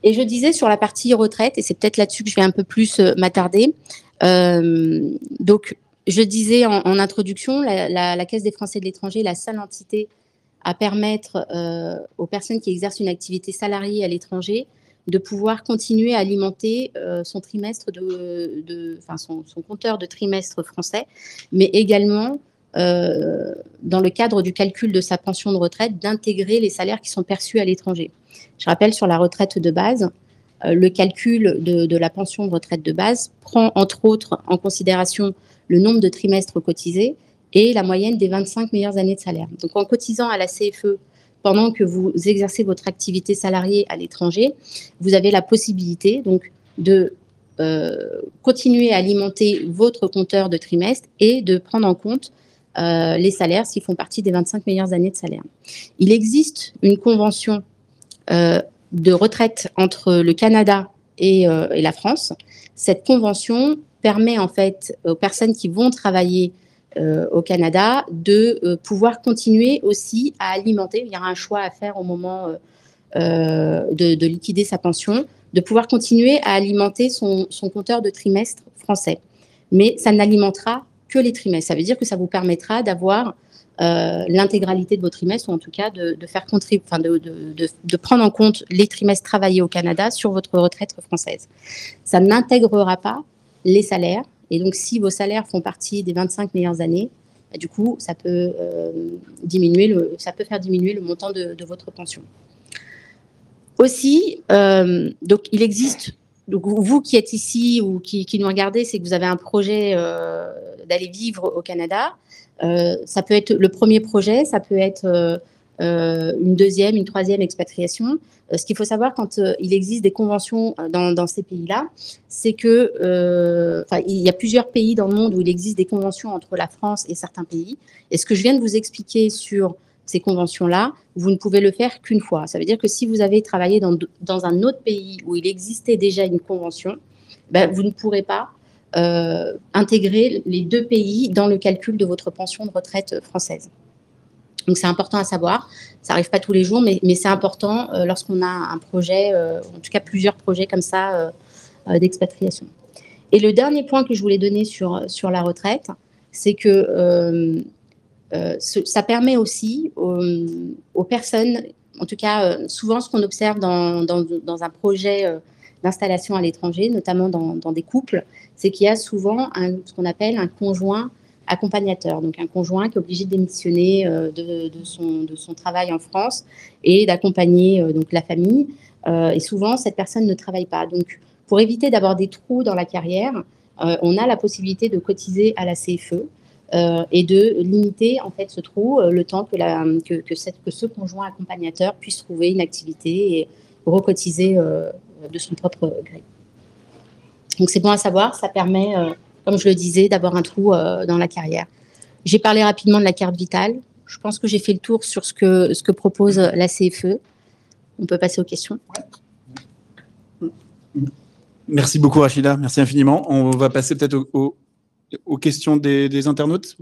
Et je disais sur la partie retraite, et c'est peut-être là-dessus que je vais un peu plus m'attarder, donc, je disais en introduction, la Caisse des Français de l'étranger est la seule entité à permettre aux personnes qui exercent une activité salariée à l'étranger de pouvoir continuer à alimenter son trimestre son compteur de trimestre français, mais également, dans le cadre du calcul de sa pension de retraite, d'intégrer les salaires qui sont perçus à l'étranger. Je rappelle, sur la retraite de base, le calcul de la pension de retraite de base prend entre autres en considération le nombre de trimestres cotisés et la moyenne des 25 meilleures années de salaire. Donc, en cotisant à la CFE pendant que vous exercez votre activité salariée à l'étranger, vous avez la possibilité donc, de continuer à alimenter votre compteur de trimestre et de prendre en compte les salaires s'ils font partie des 25 meilleures années de salaire. Il existe une convention de retraite entre le Canada et la France. Cette convention permet en fait aux personnes qui vont travailler au Canada de pouvoir continuer aussi à alimenter. Il y aura un choix à faire au moment de liquider sa pension, de pouvoir continuer à alimenter son compteur de trimestre français. Mais ça n'alimentera que les trimestres. Ça veut dire que ça vous permettra d'avoir l'intégralité de vos trimestres, ou en tout cas de prendre en compte les trimestres travaillés au Canada sur votre retraite française. Ça n'intégrera pas les salaires. Et donc, si vos salaires font partie des 25 meilleures années, bah, du coup, ça peut faire diminuer le montant de votre pension. Aussi, donc, il existe, donc, vous qui êtes ici ou qui nous regardez, c'est que vous avez un projet d'aller vivre au Canada. Ça peut être le premier projet, ça peut être une deuxième, une troisième expatriation. Ce qu'il faut savoir quand il existe des conventions dans ces pays-là, c'est que il y a plusieurs pays dans le monde où il existe des conventions entre la France et certains pays. Et ce que je viens de vous expliquer sur ces conventions-là, vous ne pouvez le faire qu'une fois. Ça veut dire que si vous avez travaillé dans un autre pays où il existait déjà une convention, ben, vous ne pourrez pas intégrer les deux pays dans le calcul de votre pension de retraite française. Donc, c'est important à savoir. Ça n'arrive pas tous les jours, mais c'est important lorsqu'on a un projet, en tout cas plusieurs projets comme ça d'expatriation. Et le dernier point que je voulais donner sur la retraite, c'est que ça permet aussi aux personnes, en tout cas souvent ce qu'on observe dans un projet d'installation à l'étranger, notamment dans des couples, c'est qu'il y a souvent ce qu'on appelle un conjoint accompagnateur, donc un conjoint qui est obligé de démissionner de son travail en France et d'accompagner donc la famille. Et souvent, cette personne ne travaille pas. Donc, pour éviter d'avoir des trous dans la carrière, on a la possibilité de cotiser à la CFE et de limiter en fait ce trou le temps que ce conjoint accompagnateur puisse trouver une activité et recotiser de son propre gré. Donc, c'est bon à savoir, ça permet comme je le disais, d'avoir un trou dans la carrière. J'ai parlé rapidement de la carte vitale. Je pense que j'ai fait le tour sur ce que propose la CFE. On peut passer aux questions. Merci beaucoup, Rachida. Merci infiniment. On va passer peut-être aux questions des internautes.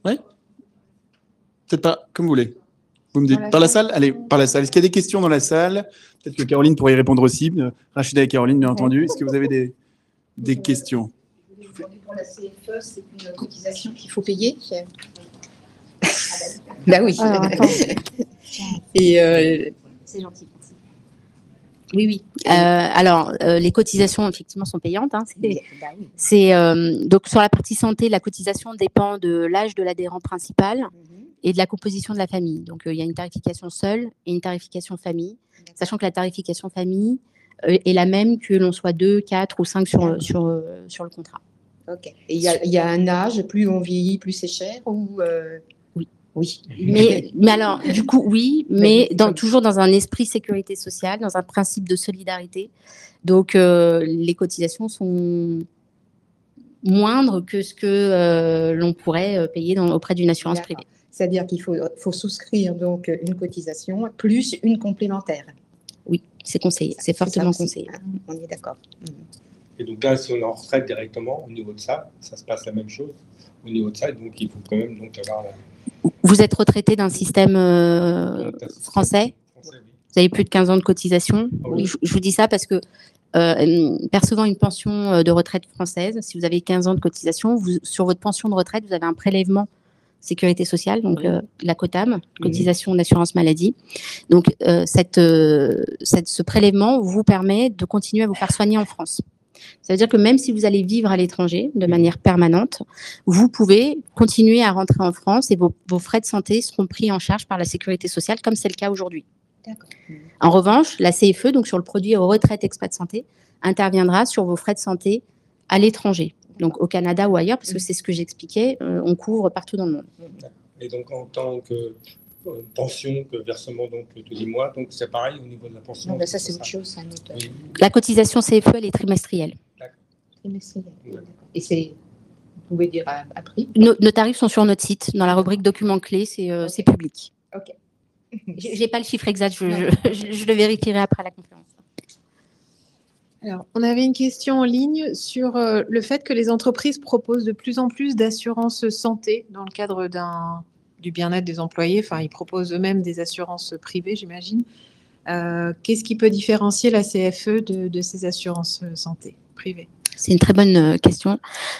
Oui ? Peut-être pas, comme vous voulez. Vous me dites par la salle ? Allez, par la salle. Est-ce qu'il y a des questions dans la salle ? Peut-être que Caroline pourrait y répondre aussi. Rachida et Caroline, bien entendu. Est-ce que vous avez des questions ? Pour la CFE, c'est une cotisation qu'il faut payer. Ben oui. Alors, C'est gentil. Oui, oui. Alors, les cotisations, effectivement, sont payantes. Hein. Donc, sur la partie santé, la cotisation dépend de l'âge de l'adhérent principal et de la composition de la famille. Donc, il y a une tarification seule et une tarification famille, sachant que la tarification famille est la même que l'on soit 2, 4 ou 5 sur le contrat. Ok. Et il y a un âge, plus on vieillit, plus c'est cher ou Oui. Mais alors, du coup, oui, mais toujours dans un esprit sécurité sociale, dans un principe de solidarité. Donc, les cotisations sont moindres que ce que l'on pourrait payer auprès d'une assurance privée. C'est-à-dire qu'il faut souscrire donc une cotisation plus une complémentaire. Oui, c'est conseillé, c'est fortement conseillé. On est d'accord. Et donc là, si on est en retraite directement, au niveau de ça se passe la même chose au niveau de ça. Donc, il faut quand même avoir... Vous êtes retraité d'un système français ? Oui. Vous avez plus de 15 ans de cotisation ? Oui. Je vous dis ça parce que percevant une pension de retraite française, si vous avez 15 ans de cotisation, sur votre pension de retraite, vous avez un prélèvement sécurité sociale, donc la COTAM, cotisation d'assurance maladie. Donc, ce prélèvement vous permet de continuer à vous faire soigner en France. Ça veut dire que même si vous allez vivre à l'étranger de manière permanente, vous pouvez continuer à rentrer en France et vos frais de santé seront pris en charge par la sécurité sociale, comme c'est le cas aujourd'hui. D'accord. En revanche, la CFE, donc sur le produit retraite expat santé, interviendra sur vos frais de santé à l'étranger, donc au Canada ou ailleurs, parce que c'est ce que j'expliquais, on couvre partout dans le monde. Et donc, en tant que pension que versement donc tous les mois. Donc c'est pareil au niveau de la pension. Non, mais ça, c'est autre chose. C'est un autre. Oui. La cotisation CFE, elle est trimestrielle. Trimestriel. Et c'est, vous pouvez dire à prix. Nos tarifs sont sur notre site. Dans la rubrique documents clés, c'est public. Ok. Je n'ai pas le chiffre exact, je le vérifierai après la conférence. Alors, on avait une question en ligne sur le fait que les entreprises proposent de plus en plus d'assurances santé dans le cadre du bien-être des employés. Enfin, ils proposent eux-mêmes des assurances privées, j'imagine. Qu'est-ce qui peut différencier la CFE de ces assurances santé privées? C'est une très bonne question.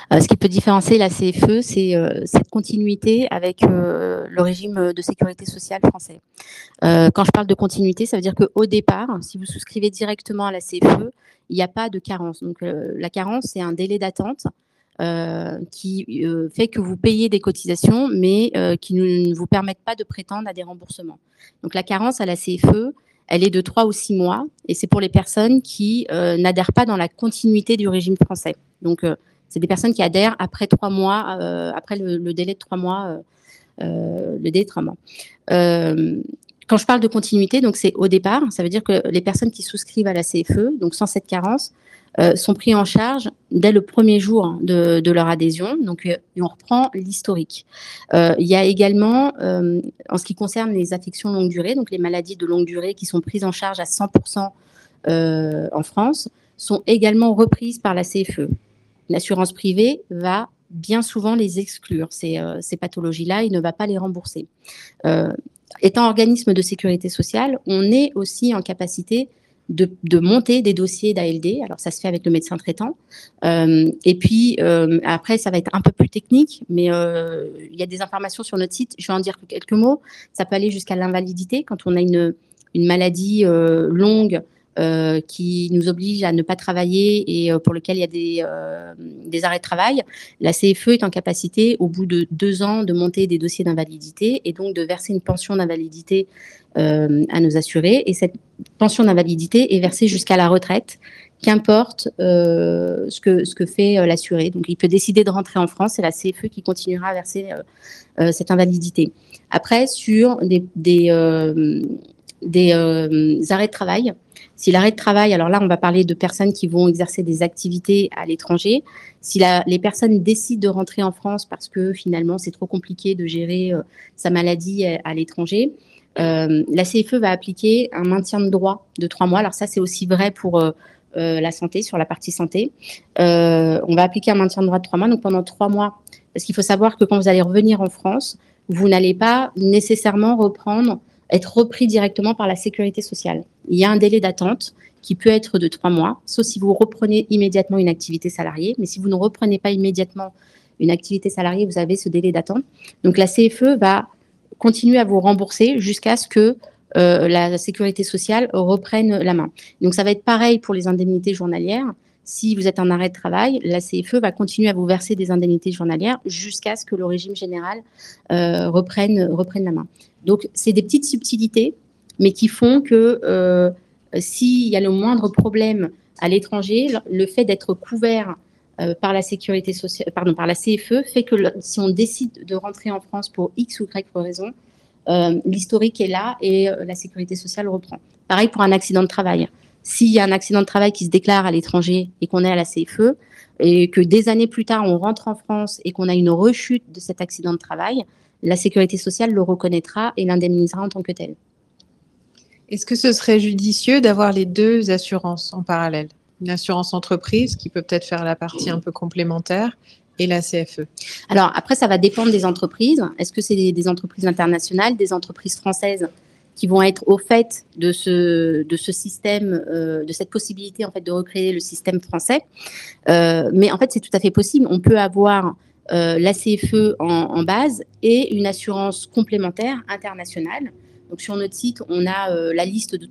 Ce qui peut différencier la CFE, c'est cette continuité avec le régime de sécurité sociale français. Quand je parle de continuité, ça veut dire qu'au départ, si vous souscrivez directement à la CFE, il n'y a pas de carence. Donc, la carence, c'est un délai d'attente qui fait que vous payez des cotisations, mais qui ne vous permettent pas de prétendre à des remboursements. Donc, la carence à la CFE, elle est de 3 ou 6 mois, et c'est pour les personnes qui n'adhèrent pas dans la continuité du régime français. Donc, c'est des personnes qui adhèrent après 3 mois, après le délai de 3 mois. Quand je parle de continuité, donc c'est au départ, ça veut dire que les personnes qui souscrivent à la CFE, donc sans cette carence, sont pris en charge dès le premier jour de leur adhésion. Donc, on reprend l'historique. Il y a également, en ce qui concerne les affections longue durée, donc les maladies de longue durée qui sont prises en charge à 100% en France, sont également reprises par la CFE. L'assurance privée va bien souvent les exclure, ces pathologies-là, il ne va pas les rembourser. Étant organisme de sécurité sociale, on est aussi en capacité de monter des dossiers d'ALD. Alors, ça se fait avec le médecin traitant. Et puis, après, ça va être un peu plus technique, mais il y a des informations sur notre site. Je vais en dire quelques mots. Ça peut aller jusqu'à l'invalidité quand on a une maladie longue qui nous oblige à ne pas travailler et pour lequel il y a des arrêts de travail. La CFE est en capacité, au bout de 2 ans, de monter des dossiers d'invalidité et donc de verser une pension d'invalidité à nos assurés. Et cette pension d'invalidité est versée jusqu'à la retraite, qu'importe ce que fait l'assuré. Donc, il peut décider de rentrer en France, c'est la CFE qui continuera à verser cette invalidité. Après, sur des arrêts de travail, si l'arrêt de travail, alors là, on va parler de personnes qui vont exercer des activités à l'étranger. Si les personnes décident de rentrer en France parce que finalement, c'est trop compliqué de gérer sa maladie à l'étranger, la CFE va appliquer un maintien de droit de 3 mois. Alors ça, c'est aussi vrai pour la santé, sur la partie santé. On va appliquer un maintien de droit de 3 mois, donc pendant 3 mois. Parce qu'il faut savoir que quand vous allez revenir en France, vous n'allez pas nécessairement être repris directement par la sécurité sociale. Il y a un délai d'attente qui peut être de 3 mois, sauf si vous reprenez immédiatement une activité salariée. Mais si vous ne reprenez pas immédiatement une activité salariée, vous avez ce délai d'attente. Donc, la CFE va continuer à vous rembourser jusqu'à ce que la sécurité sociale reprenne la main. Donc, ça va être pareil pour les indemnités journalières. Si vous êtes en arrêt de travail, la CFE va continuer à vous verser des indemnités journalières jusqu'à ce que le régime général reprenne la main. Donc, c'est des petites subtilités, mais qui font que s'il y a le moindre problème à l'étranger, le fait d'être couvert par la sécurité sociale, par la CFE, fait que si on décide de rentrer en France pour X ou Y raison, l'historique est là et la sécurité sociale reprend. Pareil pour un accident de travail. S'il y a un accident de travail qui se déclare à l'étranger et qu'on est à la CFE, et que des années plus tard, on rentre en France et qu'on a une rechute de cet accident de travail, la sécurité sociale le reconnaîtra et l'indemnisera en tant que tel. Est-ce que ce serait judicieux d'avoir les 2 assurances en parallèle? Une assurance entreprise qui peut peut-être faire la partie un peu complémentaire et la CFE? Alors après, ça va dépendre des entreprises. Est-ce que c'est des entreprises internationales, des entreprises françaises qui vont être au fait de ce système, de cette possibilité en fait de recréer le système français? Mais en fait, c'est tout à fait possible. On peut avoir la CFE en base et une assurance complémentaire internationale. Donc, sur notre site, on a la liste de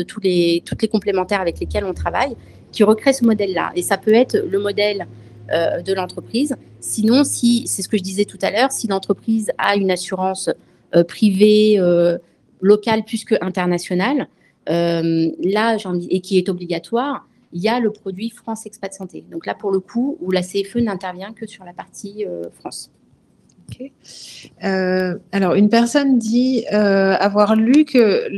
toutes les complémentaires avec lesquels on travaille qui recréent ce modèle-là. Et ça peut être le modèle de l'entreprise. Sinon, c'est ce que je disais tout à l'heure, si l'entreprise a une assurance privée, locale plus qu'internationale, et qui est obligatoire, il y a le produit France Expat Santé. Donc là, pour le coup, où la CFE n'intervient que sur la partie France. Ok. Alors, une personne dit avoir lu que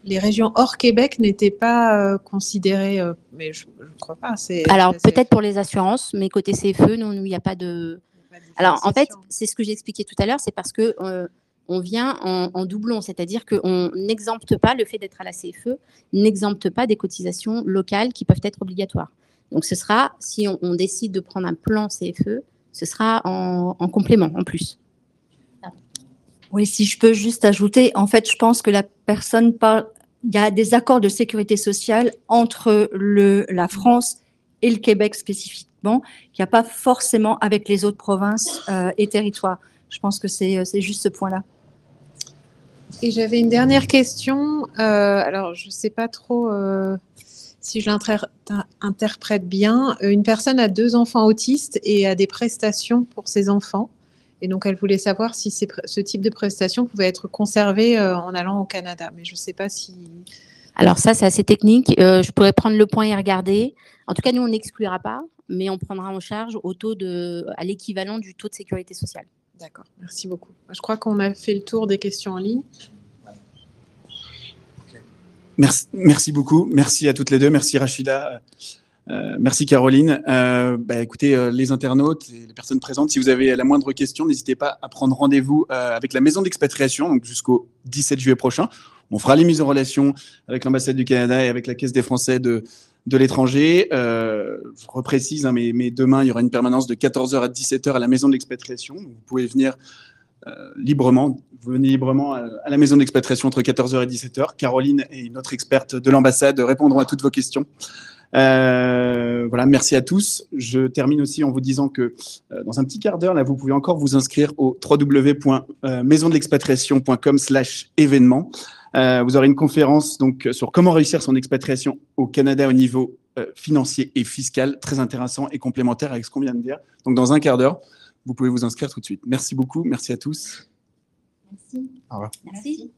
les régions hors Québec n'étaient pas considérées, mais je ne crois pas. Alors, peut-être pour les assurances, mais côté CFE, non, il n'y a pas de... Alors, en fait, c'est ce que j'ai expliqué tout à l'heure, c'est parce que on vient en doublon, c'est-à-dire qu'on n'exempte pas le fait d'être à la CFE, n'exempte pas des cotisations locales qui peuvent être obligatoires. Donc, ce sera, si on décide de prendre un plan CFE, ce sera en complément, en plus. Oui, si je peux juste ajouter, en fait, je pense que la personne parle, il y a des accords de sécurité sociale entre la France et le Québec spécifiquement, qu'il n'y a pas forcément avec les autres provinces et territoires. Je pense que c'est juste ce point-là. Et j'avais une dernière question. Alors, je ne sais pas trop si je l'interprète bien. Une personne a 2 enfants autistes et a des prestations pour ses enfants. Et donc, elle voulait savoir si ce type de prestations pouvait être conservé en allant au Canada. Mais je ne sais pas si... Alors ça, c'est assez technique. Je pourrais prendre le point et regarder. En tout cas, nous, on n'exclura pas, mais on prendra en charge à l'équivalent du taux de sécurité sociale. D'accord, merci beaucoup. Je crois qu'on a fait le tour des questions en ligne. Merci beaucoup. Merci à toutes les deux. Merci Rachida. Merci Caroline. Écoutez, les internautes et les personnes présentes, si vous avez la moindre question, n'hésitez pas à prendre rendez-vous avec la Maison d'Expatriation, donc jusqu'au 17 juillet prochain. On fera les mises en relation avec l'ambassade du Canada et avec la Caisse des Français de l'étranger. Je reprécise, mais demain, il y aura une permanence de 14h à 17h à la Maison de l'Expatriation. Vous pouvez venir librement. Vous venez librement à la Maison d'Expatriation entre 14h et 17h. Caroline et notre experte de l'ambassade répondront à toutes vos questions. Voilà, merci à tous. Je termine aussi en vous disant que dans un petit quart d'heure, là, vous pouvez encore vous inscrire au www.maisondelexpatriation.com/événement. Vous aurez une conférence donc sur comment réussir son expatriation au Canada au niveau financier et fiscal, très intéressant et complémentaire avec ce qu'on vient de dire. Donc dans un quart d'heure, vous pouvez vous inscrire tout de suite. Merci beaucoup, merci à tous. Merci. Au revoir. Merci.